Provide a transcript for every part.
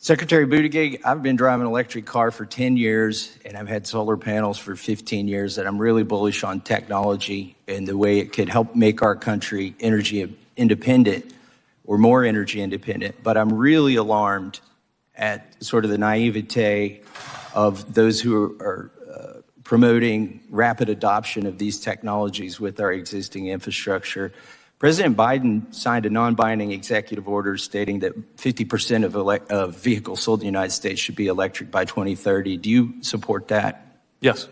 Secretary Buttigieg, I've been driving an electric car for 10 years, and I've had solar panels for 15 years, and I'm really bullish on technology and the way it could help make our country energy independent or more energy independent. But I'm really alarmed at sort of the naivete of those who are promoting rapid adoption of these technologies with our existing infrastructure. President Biden signed a non-binding executive order stating that 50% of vehicles sold in the United States should be electric by 2030. Do you support that? Yes.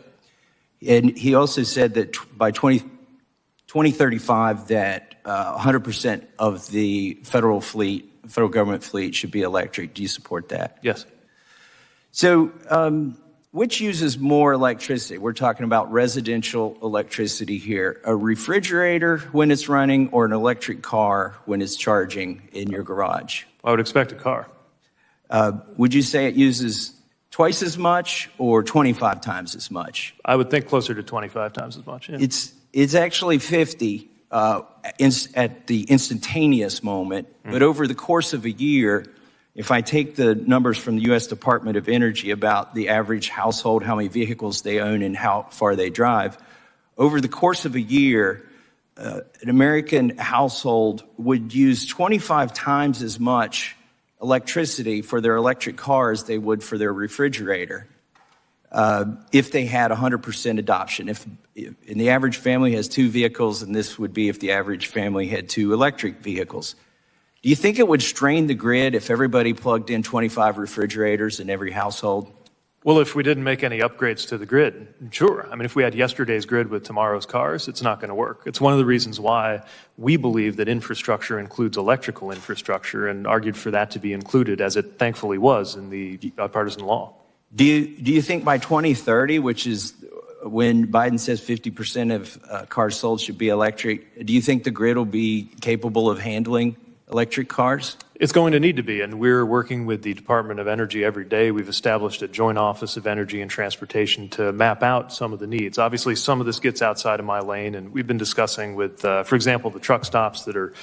And he also said that by 2035 that 100% of the federal government fleet should be electric. Do you support that? Yes. So which uses more electricity? We're talking about residential electricity here. A refrigerator when it's running or an electric car when it's charging in your garage? I would expect a car. Would you say it uses twice as much or 25 times as much? I would think closer to 25 times as much. Yeah. It's actually 50 at the instantaneous moment, but over the course of a year, if I take the numbers from the U.S. Department of Energy about the average household, how many vehicles they own and how far they drive, over the course of a year, an American household would use 25 times as much electricity for their electric car as they would for their refrigerator if they had 100% adoption. And the average family has 2 vehicles, and this would be if the average family had 2 electric vehicles. Do you think it would strain the grid if everybody plugged in 25 refrigerators in every household? Well, if we didn't make any upgrades to the grid, sure. I mean, if we had yesterday's grid with tomorrow's cars, it's not going to work. It's one of the reasons why we believe that infrastructure includes electrical infrastructure and argued for that to be included, as it thankfully was in the bipartisan law. Do you think by 2030, which is when Biden says 50% of cars sold should be electric, do you think the grid will be capable of handling electric cars? It's going to need to be, and we're working with the Department of Energy every day. We've established a joint office of energy and transportation to map out some of the needs. Obviously, some of this gets outside of my lane, and we've been discussing with, for example, the truck stops that are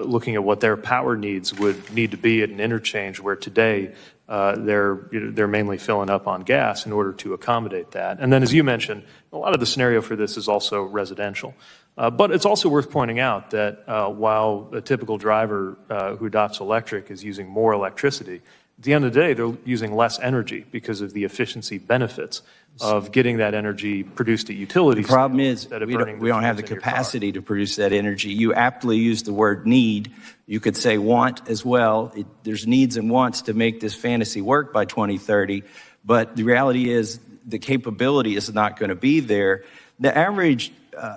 looking at what their power needs would need to be at an interchange where today they're mainly filling up on gas in order to accommodate that. And then, as you mentioned, a lot of the scenario for this is also residential. But it's also worth pointing out that while a typical driver who adopts electric is using more electricity, at the end of the day, they're using less energy because of the efficiency benefits of getting that energy produced at utilities. The problem is we don't have the capacity to produce that energy. You aptly use the word need. You could say want as well. There's needs and wants to make this fantasy work by 2030. But the reality is the capability is not going to be there. The average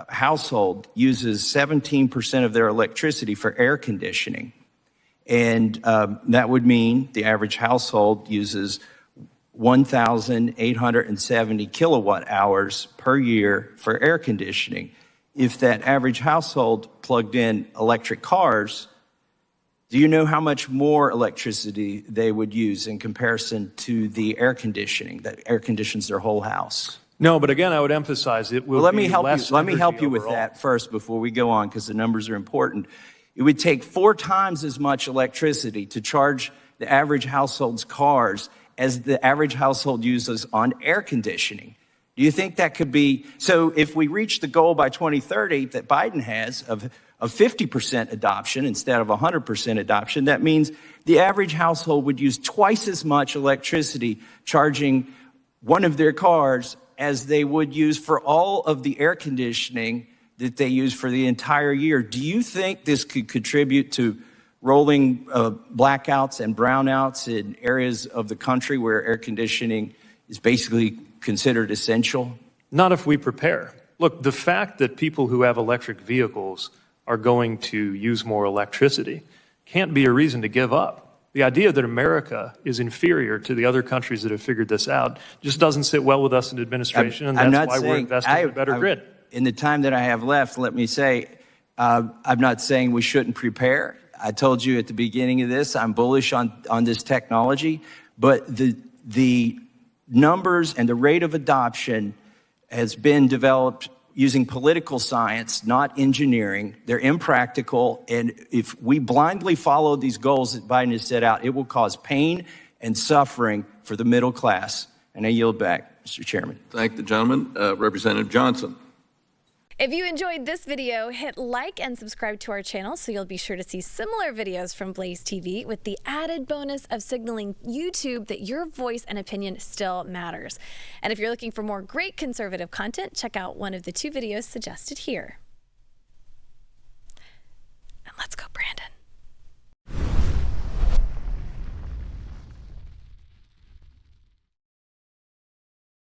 household uses 17% of their electricity for air conditioning. And that would mean the average household uses 1,870 kilowatt hours per year for air conditioning. If that average household plugged in electric cars, do you know how much more electricity they would use in comparison to the air conditioning that air conditions their whole house? No, but again, I would emphasize it will let be me help less you. Let me help you overall. with that first before we go on, because the numbers are important. It would take 4 times as much electricity to charge the average household's cars as the average household uses on air conditioning. Do you think that could be? So if we reach the goal by 2030 that Biden has of 50% adoption instead of 100% adoption, that means the average household would use twice as much electricity charging one of their cars as they would use for all of the air conditioning that they use for the entire year. Do you think this could contribute to rolling blackouts and brownouts in areas of the country where air conditioning is basically considered essential? Not if we prepare. Look, the fact that people who have electric vehicles are going to use more electricity can't be a reason to give up. The idea that America is inferior to the other countries that have figured this out just doesn't sit well with us in administration, and that's why we're investing in a better grid. In the time that I have left, let me say, I'm not saying we shouldn't prepare. I told you at the beginning of this, I'm bullish on this technology, but the numbers and the rate of adoption has been developed using political science, not engineering. They're impractical, and if we blindly follow these goals that Biden has set out, it will cause pain and suffering for the middle class. And I yield back, Mr. Chairman. Thank the gentleman. Representative Johnson. If you enjoyed this video, hit like and subscribe to our channel so you'll be sure to see similar videos from Blaze TV with the added bonus of signaling YouTube that your voice and opinion still matters. And if you're looking for more great conservative content, check out one of the 2 videos suggested here.